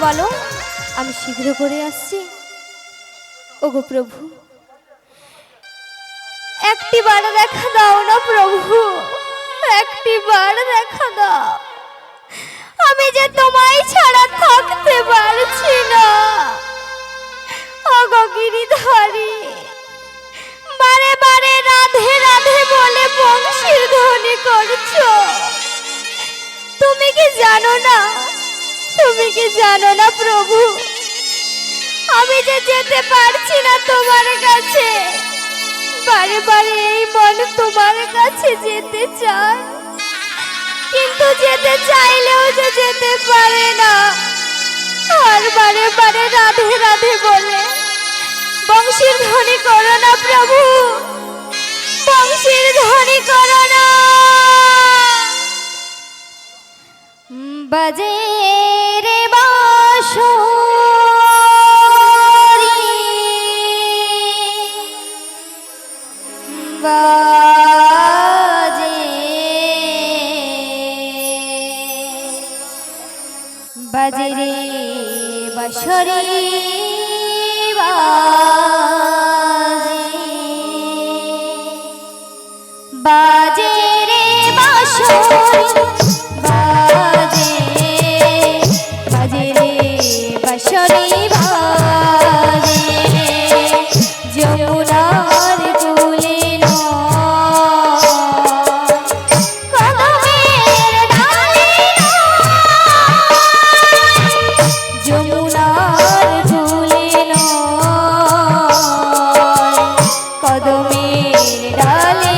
বলো, আমি শীঘ্র করে আসছি। ওগো প্রভু, একটি বার দেখা দাও না প্রভু, একটি বার দেখা দাও। আমি যে তোমায় ছাড়া থাকতে পারছি না। ওগো গিরিধারী, বারে বারে রাধে রাধে বলে বংশীর ধ্বনি করছো। তুমি কি জানো না, তুমি কি জানো না প্রভু, আমি যে যেতে পারছি না তোমার কাছে। বারে বারে এই মন তোমার কাছে যেতে চায়, কিন্তু যেতে চাইলেও যে যেতে পারে না। আর বারে বারে রাধে রাধে বলে বংশীর ধ্বনি করো না প্রভু, বংশীর ধ্বনি করো না। বাজে রে বাঁশরি, বাজে বাজে রে বাঁশরি, বাজে রে বাঁশরি, বাজে বাজে রে বাঁশরি, বাজে যমুনার কূলে কদমের ডালে, যমুনার কূলে কদমের ডালে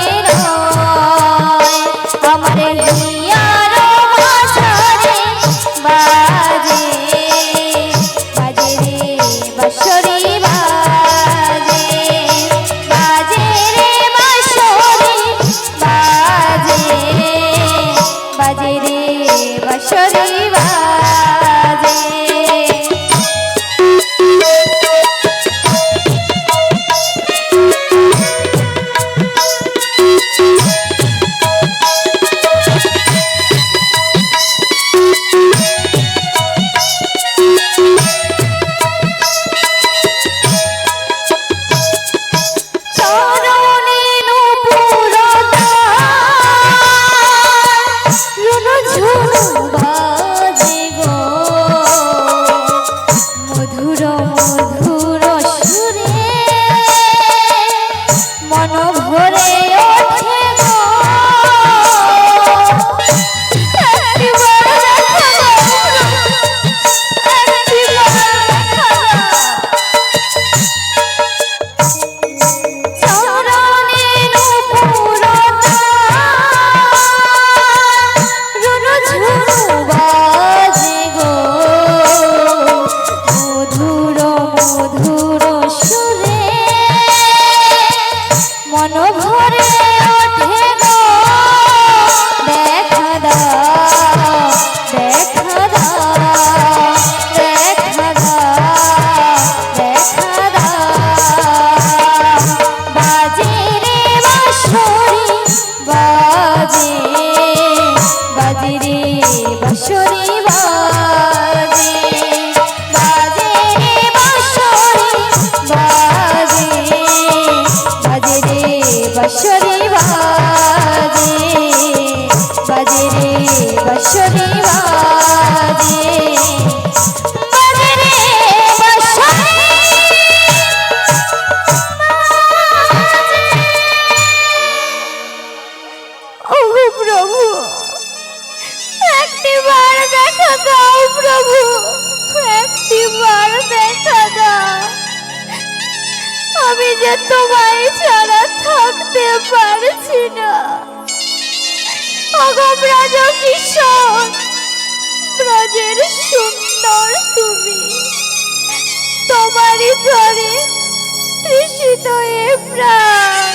আমার হিয়ার বাঁশরে, বাজে বাজে রে বাঁশরি, বাজে বাজে রে বাঁশরি, বাজে বাজে রে বাঁশরি, বাজে। বাঁশরি, বাজে রে বাঁশরি, বাজে বাজে রে বাঁশরি। ওগো প্রভু, একটি বার দেখা দাও প্রভু, একটি বার দেখা দাও। আমি যে তোমায় ছাড়া থাকতে পারছি না। ওগো ব্রজ কিশোর, ব্রজের সুন্দর তুমি, তোমারই ধরে তৃষিত এ প্রাণ।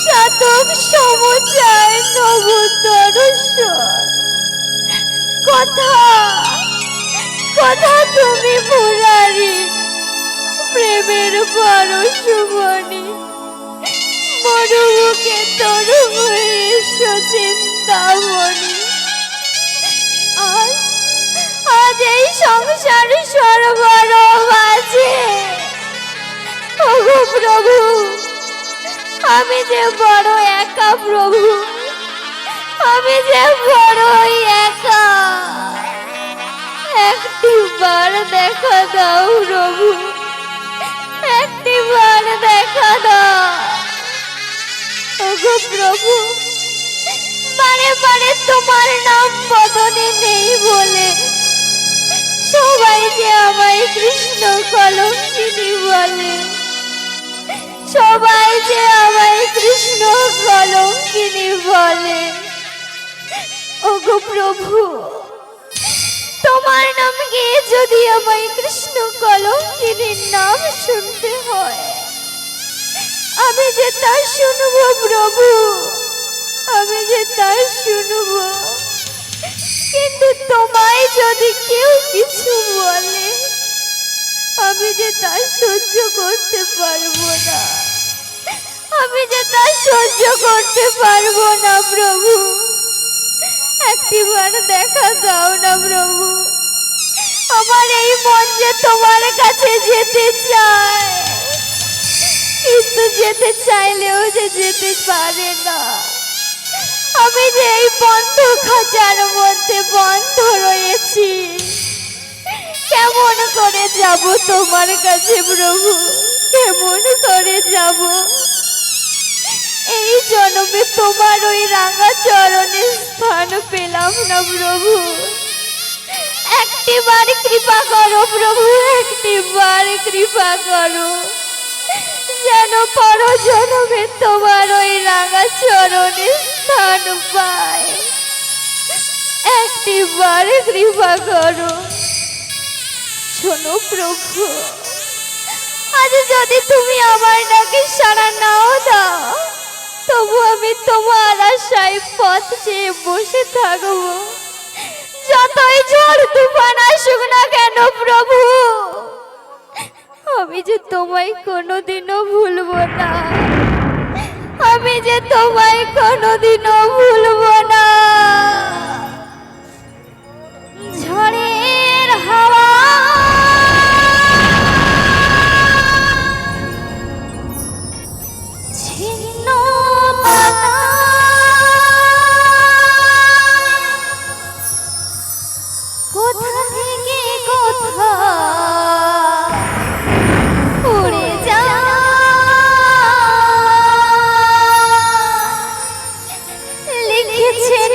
চাতক সমুচায় নবতরস্বর, কথা কথা তুমি মুরারি, প্রেমের পরশমণি, মরুমুখে তরু হয়ে এসো চিন্তামণি। আজ আজ সংসার সরবরাহ আছে। ওগো প্রভু, আমি যে বড় একা প্রভু, আমি যে বড়ই একা। একটিবার দেখা দাও প্রভু, একটিবার দেখা দাও। ওগো প্রভু, বারে বারে তোমার নাম বদনে নেই বলে সবাই যে আমায় কৃষ্ণ কলঙ্কিনী বলে, সবাই যে আমায় কৃষ্ণ কলঙ্কিনী বলে। ওগো প্রভু, তোমার নাম গিয়ে যদি আমায় কৃষ্ণ কলঙ্কিনীর নাম শুনতে হয়, আমি যে তা শুনবো প্রভু, আমি যে তা শুনবো। কিন্তু তোমায় যদি কেউ কিছু বলে, আমি যে তা সহ্য করতে পারবো না, আমি যে তা সহ্য করতে পারবো না প্রভু। একটিবার দেখা দাও না প্রভু, আমার এই মন যে তোমার কাছে যেতে চায়, কিন্তু যেতে চাইলেও যে যেতে পারে না। আমি যে এই বন্ধ খাঁচার মধ্যে বন্ধ রয়েছি, কেমন করে যাব তোমার কাছে প্রভু, কেমন করে যাব? এই জন্মে তোমার ওই রাঙা চরণে স্থান পেলাম না প্রভু। একটিবার কৃপা করো প্রভু, একটিবার কৃপা করো, যেন পর জন্মে তোমার ওই রাঙা চরণে স্থান পায়। একটিবার কৃপা করো। শোনো প্রভু, আজ যদি তুমি আমার ডাকে সাড়া নাও দাও, তবু আমি তোমার আশায় পথ চেয়ে বসে থাকবো, যতই ঝড় তুফান আসুক না কেন প্রভু। আমি যে তোমায় কোনোদিনও ভুলবো না, আমি যে তোমায় কোনোদিনও ভুলবো না। ঝড়ের হাওয়া ছিন্ন পাতা কোথা থেকে কোথা উড়ে যায়, লিখেছেন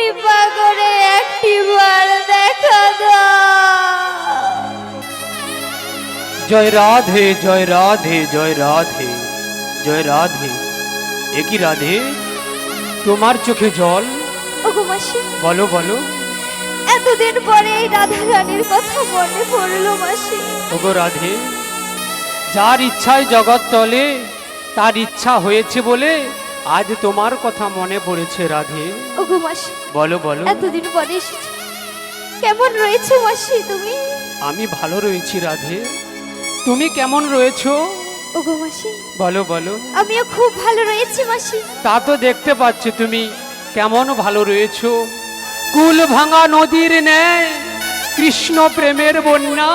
কৃপা করে একটি বার দেখা দাও। জয় রাধে জয় রাধে জয় রাধে জয় রাধে। একই রাধে, তোমার চোখে জল? ওগো মাসি, বলো বলো। এতদিন পরে এই রাধা রানীর কথা মনে পড়লো মাসি। ওগো রাধে, যার ইচ্ছায় জগৎ তলে তার ইচ্ছা হয়েছে বলে আজ তোমার কথা মনে পড়েছে রাধে। ওগো মাসি, বলো বলো। এতদিন পরে এসেছি, কেমন রয়েছে মাসি তুমি? আমি ভালো রয়েছি রাধে, তুমি কেমন রয়েছো? ওগো মাসি, বলো বলো। আমিও খুব ভালো রয়েছি মাসি। তা তো দেখতে পাচ্ছি তুমি কেমন ভালো রয়েছো। কুল ভাঙা নদীর ন্যায় কৃষ্ণ প্রেমের বন্যা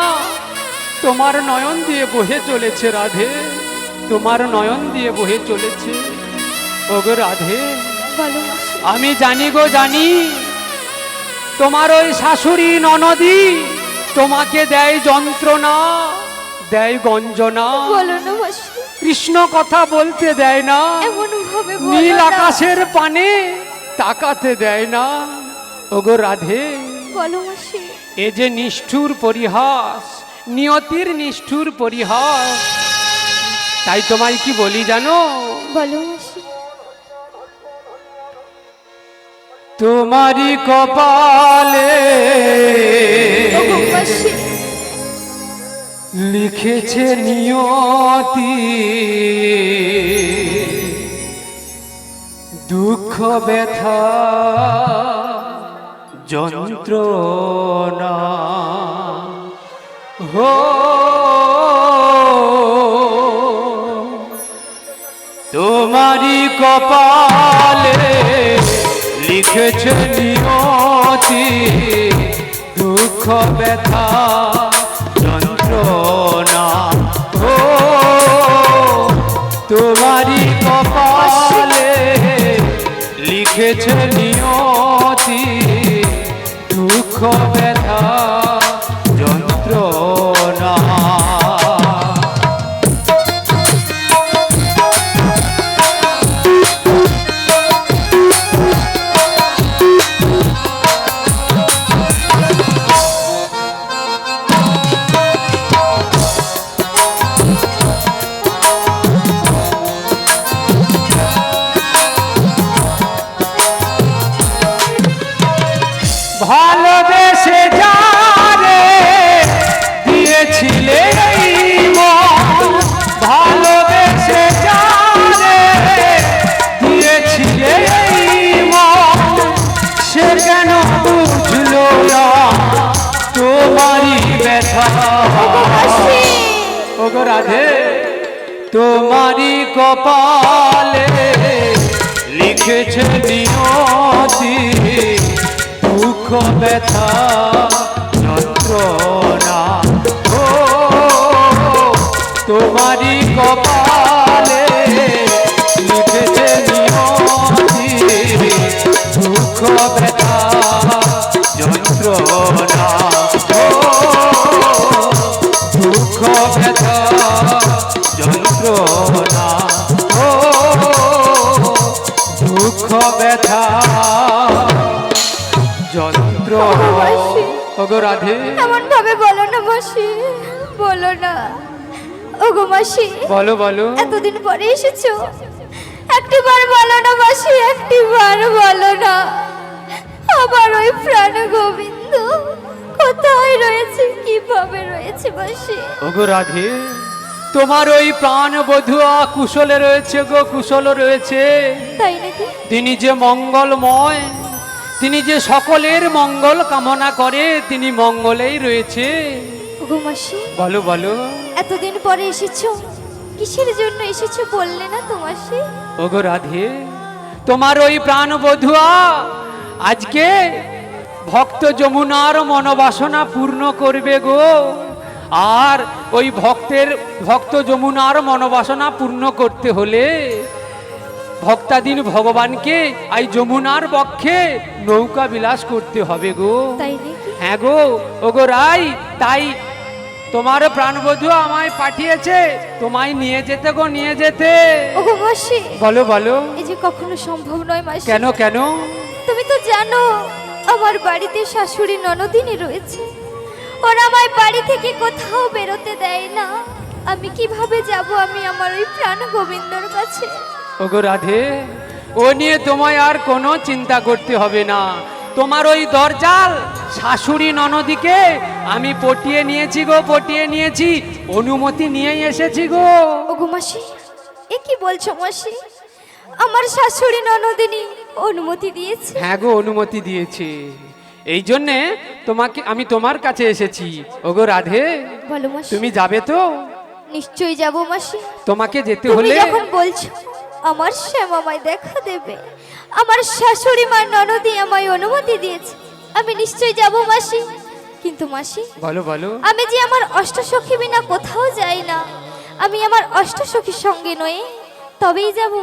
তোমার নয়ন দিয়ে বহে চলেছে রাধে, তোমার নয়ন দিয়ে বহে চলেছে। ওগো রাধে, বলো মাসি। আমি জানি গো জানি, তোমার ওই শাশুড়ি ননদি তোমাকে দেয় যন্ত্রণা, দেয় গঞ্জনা। বলো না মাসি, কৃষ্ণ কথা বলতে দেয় না, এমন ভাবে বলো নীল না। আকাশের পানে তাকাতে দেয় না। ওগো রাধে, বলো মাসি। এ যে নিষ্ঠুর পরিহাস, নিয়তির নিষ্ঠুর পরিহাস। তাই তোমায় কি বলি জানো? বলো মাসি। তোমারই কপালে ওগো মাসি, লিখেছে নিয়তি, দুঃখ ব্যথা যন্ত্রণা। হো তোমারই কপালে লিখেছে নিয়তি, দুঃখ ব্যথা যন্ত্রণা। ও তোমারই কপালে লিখেছে নিয়তি, দুঃখ ব্যথা যন্ত্রণা। ভালোবেসে যারে দিয়েছিলে এই মন, ভালোবেসে যারে দিয়েছিলে এই মন, সে কেন বুঝলো না তোমারই ব্যথা। ওগো রাধে, তোমারই কপালে লিখেছে নিয়তি, দুঃখ ব্যথা যন্ত্রণা। ও তোমারই কপালে লিখেছে নিয়তি, দুঃখ ব্যথা যন্ত্রণা। ও দুঃখ ব্যথা যন্ত্রণা। ও দুঃখ ব্যথা যন্ত্রণা। ওগো রাধে, এমন ভাবে বলো না মাসি, বলো না। ওগো মাসি, বলো বলো। এতদিন পরে এসেছো, একটিবার বলো না মাসি, একটিবার বলো না। আমার ওই প্রাণ গোবিন্দ কোথায় রয়েছে, কিভাবে রয়েছে মাসি? ওগো রাধে, তোমার ওই প্রাণ বধুয়া কুশলে রয়েছে গো, কুশল রয়েছে। তাই নাকি? তিনি যে মঙ্গলময়, তিনি যে সকলের মঙ্গল কামনা করে, তিনি মঙ্গলেই রয়েছে। ওগো মাসি, বলো বলো। এতদিন পরে এসেছো, কিসের জন্য এসেছো বললে না তো মাসি? ওগো রাধে, তোমার ওই প্রাণ বধুয়া আজকে ভক্ত যমুনার মনোবাসনা পূর্ণ করবে গো। আর ওই ভক্ত যমুনার মনোবাসনা পূর্ণ করতে হলে ভক্তাধীন ভগবানকে এই যমুনার বক্ষে নৌকা বিলাস করতে হবে গো। তাই নাকি? হ্যাঁ গো। ওগো রাই, তাই তোমার প্রাণবধূ আমায় পাঠিয়েছে তোমায় নিয়ে যেতে গো, নিয়ে যেতে। ওগো মাসি, বলো বলো। এই যে কখনো সম্ভব নয় মাসি। কেন কেন? তুমি তো জানো আমার বাড়িতে শাশুড়ি ননদিনী রয়েছে, ওরা আমায় বাড়ি থেকে কোথাও বেরোতে দেয় না। আমি কিভাবে যাব আমি আমার ওই প্রাণ গোবিন্দর কাছে? ওগো রাধে, ও নিয়ে তোমায় আর কোনো চিন্তা করতে হবে না। তোমার ওই দরজাল শাশুড়ি ননদিকে আমি পটিয়ে নিয়েছি গো, পটিয়ে নিয়েছি, অনুমতি নিয়েই এসেছি গো। ওগো মাসি, এ কি বলছো মাসি? আমার শাশুড়ি ননদিনী অনুমতি দিয়েছে? হ্যাঁ গো, অনুমতি দিয়েছে। এই জন্যে আমি তোমার কাছে এসেছি। ওগো রাধে, বলো মাসি। তুমি যাবে তো? নিশ্চয়ই যাব মাসি। তোমাকে যেতে তুমি হলে যখন বলছো আমার শ্যাম আমায় দেখা দেবে, আমার শাশুড়ি মা ননদি আমায় অনুমতি দিয়েছে, আমি নিশ্চয়ই যাব মাসি। কিন্তু মাসি, বলো বলো। আমি যে আমার অষ্টসখী বিনা কোথাও যাই না, আমি আমার অষ্টসখীর সঙ্গে নই, তবেই যাব।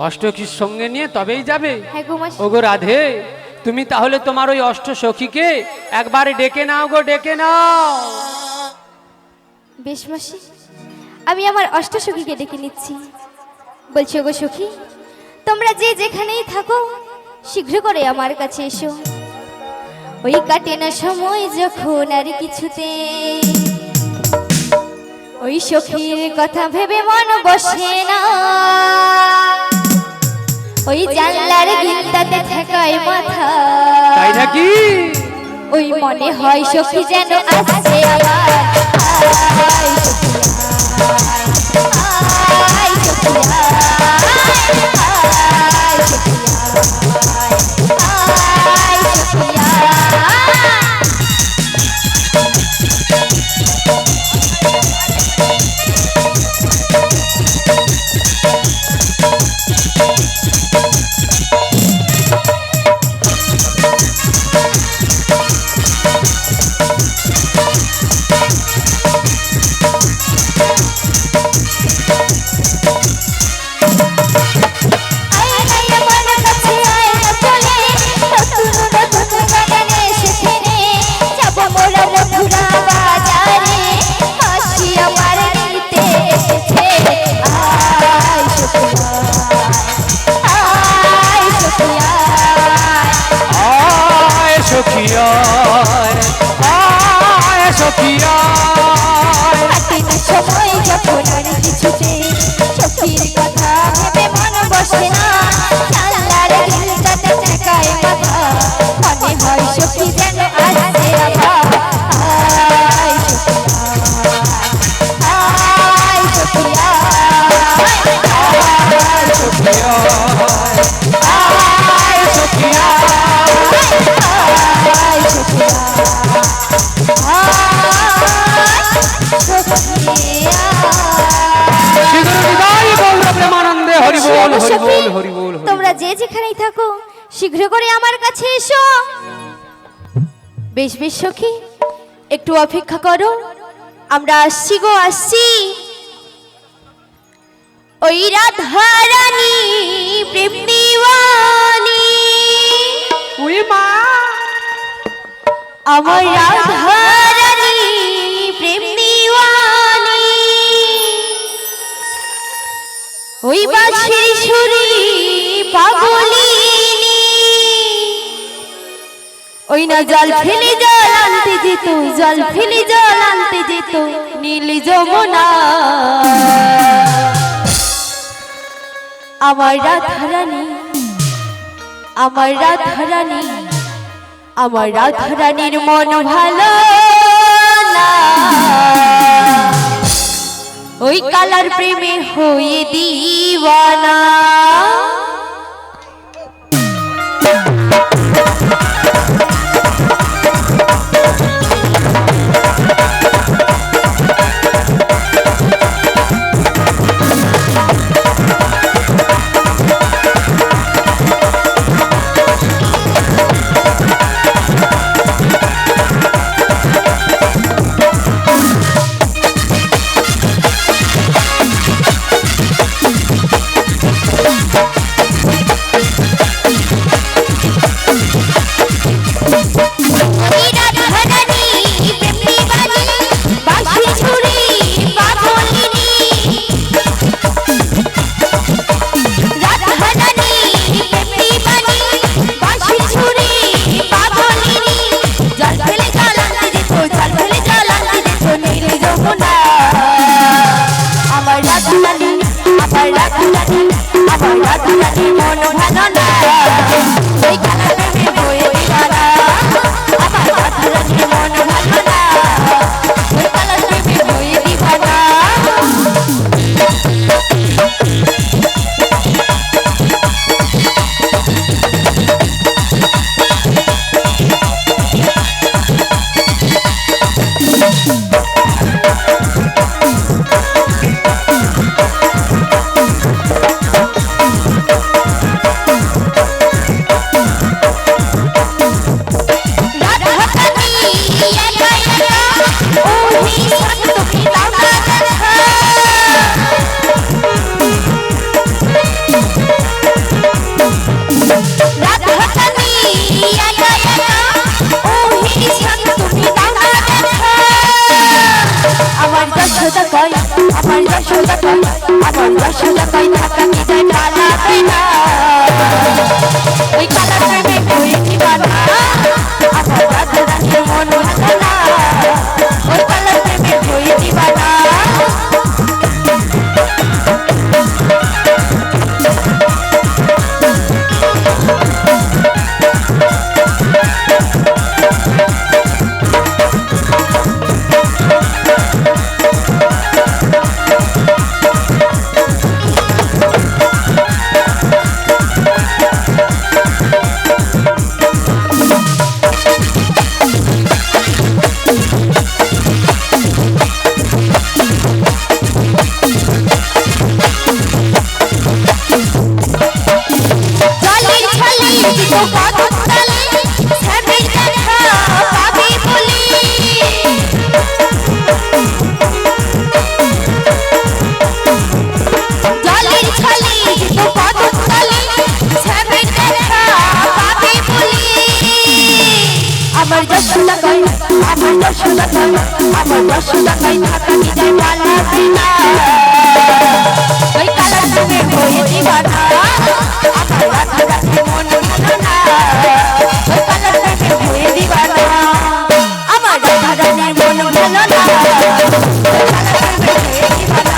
অষ্টকীর সঙ্গে নিয়ে তবেই যাবে? হ্যাঁ গো মাসি। ওগো রাধে, তুমি তাহলে তোমার ওই অষ্ট সখীকে একবার ডেকে নাও গো, ডেকে নাও। বেশ মাসি, আমি আমার অষ্টসখীকে ডেকে নিচ্ছি। বলছি ওগো সখী, তোমরা যে যেখানেই থাকো শীঘ্র করে আমার কাছে এসো। ওই কাটে না সময় যখন আর কিছুতে, ওই সখীর কথা ভেবে মন বসে না, ওই জানলার গিলটাতে ঠেকায় মাথা। তাই নাকি? ওই মনে হয় সখী যেন আসছে আমার। আয় সখী সময় যখন আর কিছুতে সখীর কথা ভেবে মন বসে না, জানলার গিলটাতে ঠেকায় মাথা। মনে হয় সখী যেন আসছে আবার। আয় সখী তোমরা যে যেখানেই থাকো শীঘ্র করে আমার কাছে এসো। বেশ বেশ সখী, একটু অপেক্ষা করো, আমরা আসছি গো, আসছি। ওই রাধা রানী প্রেম দিওয়ানি, ওই মা আমার রাধা রানী প্রেম দিওয়ানি, ওই বাঁশির সুরে পাগলিনী, ওই না জল ফেলে জল আনতে যেত, জল ফেলে জল আনতে যেত নীল যমুনা। আমার রাধা রানী, আমার রাধা রানী, আমার রাধা রানীর মন ভালো না, ওই কালার প্রেমে হয়ে দিওয়ানা। আমার রাধে রাধে মন ভালো না, ওই কালার প্রেমে হয়ে দিবানা। আমার যশ লাগাই, আমার যশ লাগাই, আমার যশ লাগাই ঢাকা দিদার মালা দিনা, ওই কালার তুমি হয়ে দিবানা। আমার রাধে রাধে মন ভালো না, ওই কালার তুমি হয়ে দিবানা। আমার রাধে রাধে মন ভালো না, ওই কালার তুমি হয়ে দিবানা।